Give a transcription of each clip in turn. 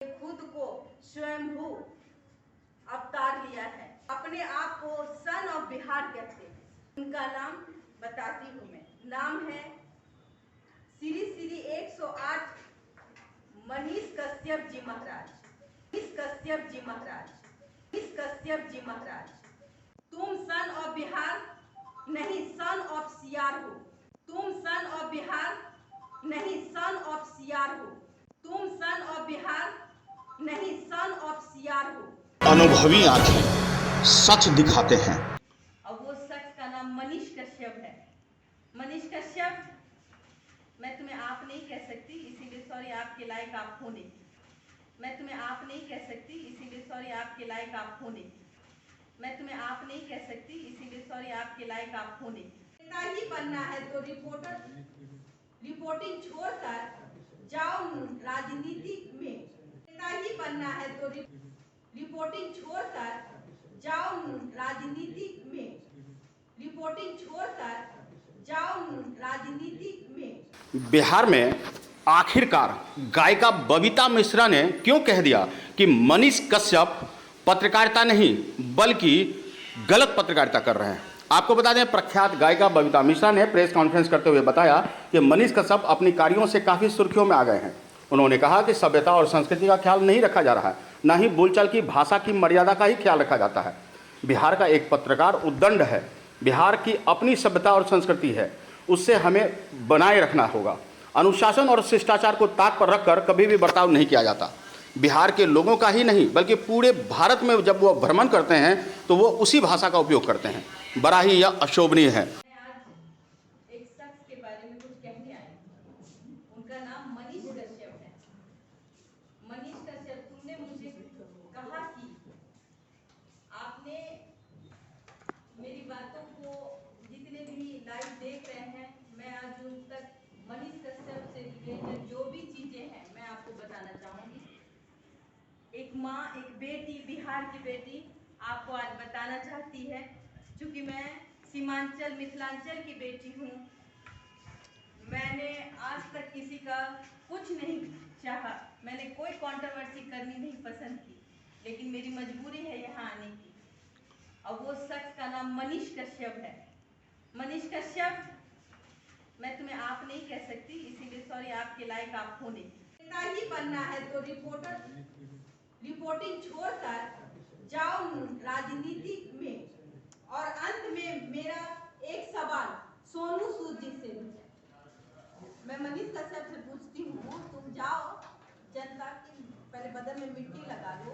खुद को स्वयंभू अवतार लिया है। अपने आप को सन ऑफ बिहार कहते हैं। उनका नाम बताती हूँ मैं। नाम है श्री श्री 108 मनीष कश्यप जी महाराज। मनीष कश्यप जी महाराज। मनीष कश्यप जी महाराज। तुम सन ऑफ बिहार नहीं, सन ऑफ सियार हो। तुम सन ऑफ बिहार नहीं, सन ऑफ सियार हो। तुम सन ऑफ बिहार नहीं, सन ऑफ सियार हो। अनुभवी आंखें सच दिखाते हैं। और वो शख्स का नाम मनीष कश्यप है। मनीष कश्यप, मैं तुम्हें आप नहीं कह सकती, इसीलिए सॉरी, आपके लायक आप हो नहीं। मैं तुम्हें आप नहीं कह सकती, इसीलिए सॉरी, आपके लायक आप हो नहीं। मैं तुम्हें आप नहीं कह सकती, इसीलिए सॉरी, आपके लायक आप हो नहीं। नेता ही बनना है तो रिपोर्टिंग छोड़कर जाओ राजनीति में। नेता ही बनना है तो रिपोर्टिंग छोड़कर जाओ राजनीति में। रिपोर्टिंग छोड़कर जाओ राजनीति में। बिहार में आखिरकार गायिका बबीता मिश्रा ने क्यों कह दिया कि मनीष कश्यप पत्रकारिता नहीं बल्कि गलत पत्रकारिता कर रहे हैं। आपको बता दें, प्रख्यात गायिका बबीता मिश्रा ने प्रेस कॉन्फ्रेंस करते हुए बताया कि मनीष कश्यप अपनी कार्यों से काफ़ी सुर्खियों में आ गए हैं। उन्होंने कहा कि सभ्यता और संस्कृति का ख्याल नहीं रखा जा रहा है, न ही बोलचाल की भाषा की मर्यादा का ही ख्याल रखा जाता है। बिहार का एक पत्रकार उद्दंड है। बिहार की अपनी सभ्यता और संस्कृति है, उससे हमें बनाए रखना होगा। अनुशासन और शिष्टाचार को ताक पर रखकर कभी भी बर्ताव नहीं किया जाता। बिहार के लोगों का ही नहीं बल्कि पूरे भारत में जब वो भ्रमण करते हैं तो वो उसी भाषा का उपयोग करते हैं। बड़ा ही यह अशोभनीय है। एक शख्स के बारे में कुछ कहने आई हूं। उनका नाम मनीष कश्यप है। मनीष कश्यप, तुमने मुझे कहा कि आपने मेरी बातों को, जितने भी लाइव देख रहे हैं, मैं आज उन तक मनीष कश्यप से रिलेटेड जो भी चीजें हैं मैं आपको बताना चाहूंगी। एक माँ, एक बेटी, बिहार की बेटी आपको आज बताना चाहती है। चूंकि मैं सीमांचल मिथिलांचल की बेटी हूँ, मैंने आज तक किसी का कुछ नहीं चाहा, मैंने कोई कंट्रोवर्सी करनी नहीं पसंद की, लेकिन मेरी मजबूरी है यहाँ आने की। और वो शख्स का नाम मनीष कश्यप है। मनीष कश्यप, मैं तुम्हें आप नहीं कह सकती, इसीलिए सॉरी, आपके लायक आप हो नहीं। नेता ही बनना है तो रिपोर्टिंग छोड़कर जाओ राजनीति में। और अंत में मेरा एक सवाल सोनू सूद जी से मैं मनीष कश्यप से पूछती हूँ, तुम जाओ जनता की पहले बदन में मिट्टी लगा लो,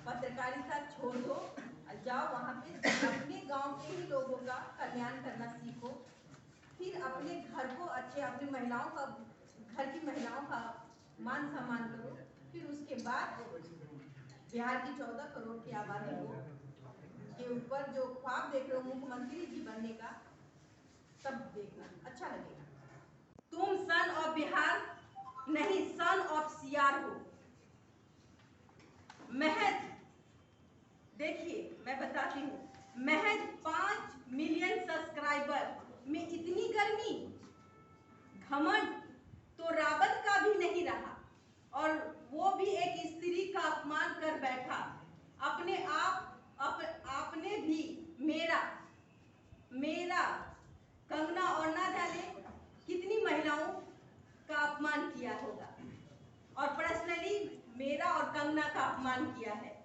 पत्रकारिता छोड़ दो और जाओ वहाँ पे अपने गांव के ही लोगों का कल्याण करना सीखो। फिर अपने घर को अच्छे, अपनी महिलाओं का, घर की महिलाओं का मान सम्मान करो। फिर उसके बाद बिहार की 14 करोड़ की आबादी के ऊपर जो ख्वाब देख रहे हो मुख्यमंत्री जी बनने का, तब देखना अच्छा लगेगा। तुम सन ऑफ बिहार नहीं, सन ऑफ सियार हो। महज देखिए, मैं बताती हूँ, महज 5 मिलियन सब्सक्राइबर में इतनी गर्मी, घमंड तो रावत का भी नहीं रहा, और वो भी एक स्त्री का अपमान कर बैठा। अपने आपने भी मेरा कंगना और ना जाने कितनी महिलाओं का अपमान किया होगा, और पर्सनली मेरा और कंगना का अपमान किया है।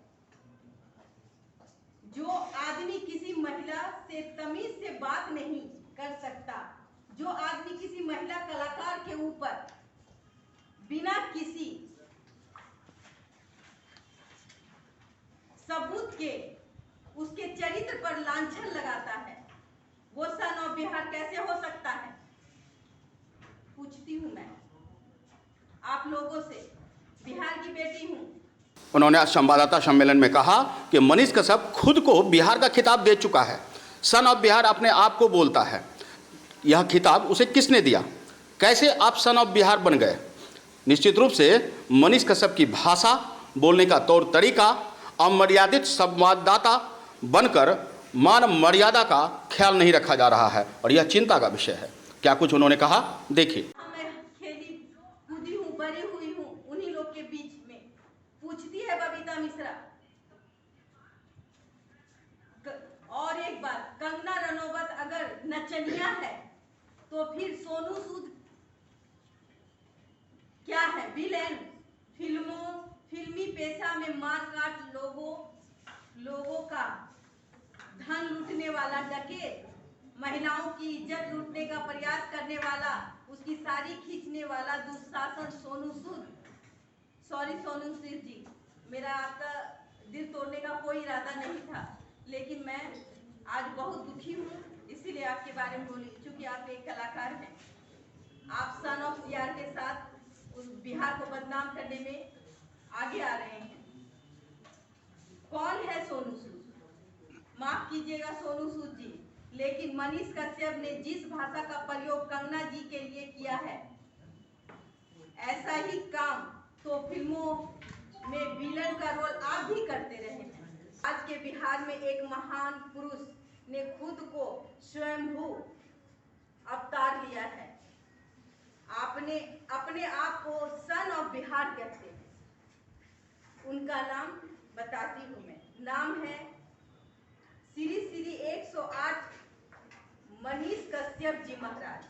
जो आदमी किसी महिला से तमीज से बात नहीं कर सकता, जो आदमी किसी महिला कलाकार के ऊपर बिना किसी सबूत के उसके चरित्र पर लांछन लगाता है, वो सन ऑफ बिहार कैसे हो सकता है? पूछती हूं मैं आप लोगों से, बिहार की बेटी हूं। उन्होंने आज संवाददाता सम्मेलन में कहा कि मनीष कश्यप खुद को बिहार का खिताब दे चुका है। सन ऑफ बिहार अपने आप को बोलता है। यह खिताब उसे किसने दिया? कैसे आप सन ऑफ बिहार बन गए? निश्चित रूप से मनीष कश्यप की भाषा, बोलने का तौर तरीका, अमर्यादित संवाददाता बनकर मान मर्यादा का ख्याल नहीं रखा जा रहा है और यह चिंता का विषय है। क्या कुछ उन्होंने कहा, देखिए। मैं खेली कूदी हूँ, बड़ी हुई हूँ उन्हीं लोग के बीच में, पूछती है बबीता मिश्रा। और एक बात, कंगना रनौत अगर नचनिया है तो फिर सोनू सूद क्या है? विलेन। फिल्मी पेशा में मार काट लोगों का धन लूटने वाला डकैत, महिलाओं की इज्जत लूटने का प्रयास करने वाला, उसकी साड़ी खींचने वाला दुशासन सोनू सूद। सॉरी सोनू सूद जी, मेरा आपका दिल तोड़ने का कोई इरादा नहीं था, लेकिन मैं आज बहुत दुखी हूँ, इसीलिए आपके बारे में बोली। क्योंकि आप एक कलाकार हैं, आप सन ऑफ बिहार के साथ उस बिहार को बदनाम करने में आगे आ रहे हैं। कौन है सोनू सूद? माफ कीजिएगा सोनू सूद जी, लेकिन मनीष कश्यप ने जिस भाषा का प्रयोग कंगना जी के लिए किया है, ऐसा ही काम तो फिल्मों में विलन का रोल आप भी करते रहे हैं। आज के बिहार में एक महान पुरुष ने खुद को स्वयंभू अवतार लिया है। आपने अपने आप को सन ऑफ बिहार कहते हैं। उनका नाम बताती हूँ मैं। नाम है श्री 108 मनीष कश्यप जी महाराज।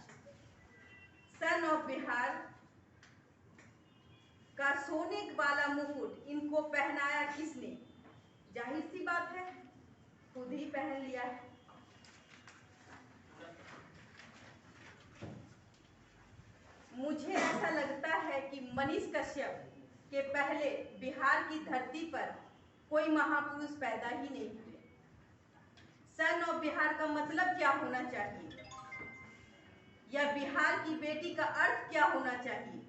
सन ऑफ बिहार का सोने वाला मुकुट इनको पहनाया किसने? जाहिर सी बात है, खुद ही पहन लिया है। मुझे ऐसा लगता है कि मनीष कश्यप के पहले बिहार की धरती पर कोई महापुरुष पैदा ही नहीं हुए। सन ऑफ बिहार का मतलब क्या होना चाहिए, या बिहार की बेटी का अर्थ क्या होना चाहिए?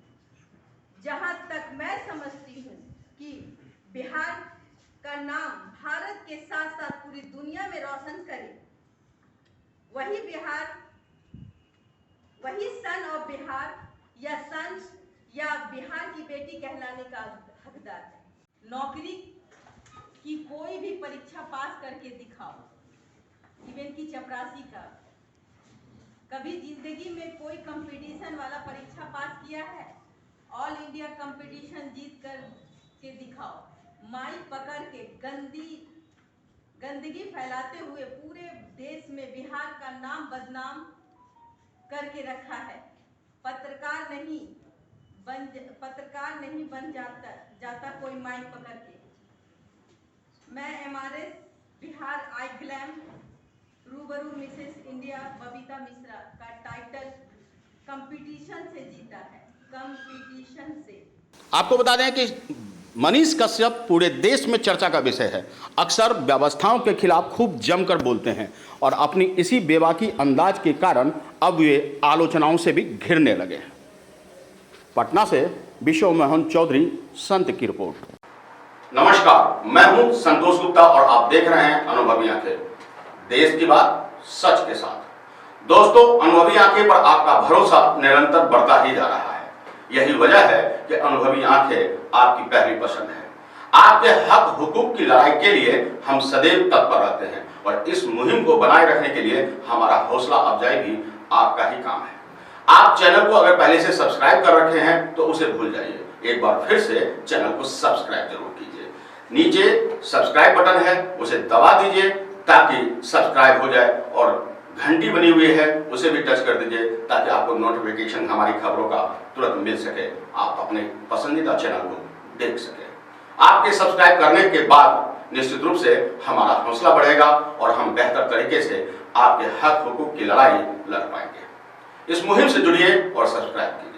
जहां तक मैं समझती हूँ कि बिहार का नाम भारत के साथ साथ पूरी दुनिया में रोशन करे, वही सन ऑफ बिहार या बिहार की बेटी कहलाने का हकदार है। नौकरी की कोई भी परीक्षा पास करके दिखाओ, इवन की चपरासी का। कभी जिंदगी में कोई कंपटीशन वाला परीक्षा पास किया है? ऑल इंडिया कंपटीशन जीत कर के दिखाओ। माइक पकड़ के गंदगी फैलाते हुए पूरे देश में बिहार का नाम बदनाम करके रखा है। पत्रकार नहीं बन जाता कोई माइक पकड़ के। मैं MRS बिहार आई ग्लैम रूबरू मिसेस इंडिया बबीता मिश्रा का टाइटल कंपटीशन से जीता है। कंपटीशन से। आपको बता दें कि मनीष कश्यप पूरे देश में चर्चा का विषय है। अक्सर व्यवस्थाओं के खिलाफ खूब जमकर बोलते हैं और अपनी इसी बेबाकी अंदाज के कारण अब वे आलोचनाओं से भी घिरने लगे हैं। पटना से विश्व मोहन चौधरी, संत की रिपोर्ट। नमस्कार, मैं हूं संतोष गुप्ता और आप देख रहे हैं अनुभवी आंखें, देश की बात सच के साथ। दोस्तों, अनुभवी आंखें पर आपका भरोसा निरंतर बढ़ता ही जा रहा है। यही वजह है कि अनुभवी आंखें आपकी पहली पसंद है। आपके हक हुकूक की लड़ाई के लिए हम सदैव तत्पर रहते हैं और इस मुहिम को बनाए रखने के लिए हमारा हौसला अफजाई भी आपका ही काम है। आप चैनल को अगर पहले से सब्सक्राइब कर रखे हैं तो उसे भूल जाइए, एक बार फिर से चैनल को सब्सक्राइब जरूर कीजिए। नीचे सब्सक्राइब बटन है, उसे दबा दीजिए ताकि सब्सक्राइब हो जाए, और घंटी बनी हुई है उसे भी टच कर दीजिए ताकि आपको नोटिफिकेशन हमारी खबरों का तुरंत मिल सके, आप अपने पसंदीदा चैनल को देख सके। आपके सब्सक्राइब करने के बाद निश्चित रूप से हमारा हौसला बढ़ेगा और हम बेहतर तरीके से आपके हक हुकूक की लड़ाई लड़ पाएंगे। इस मुहिम से जुड़िए और सब्सक्राइब कीजिए।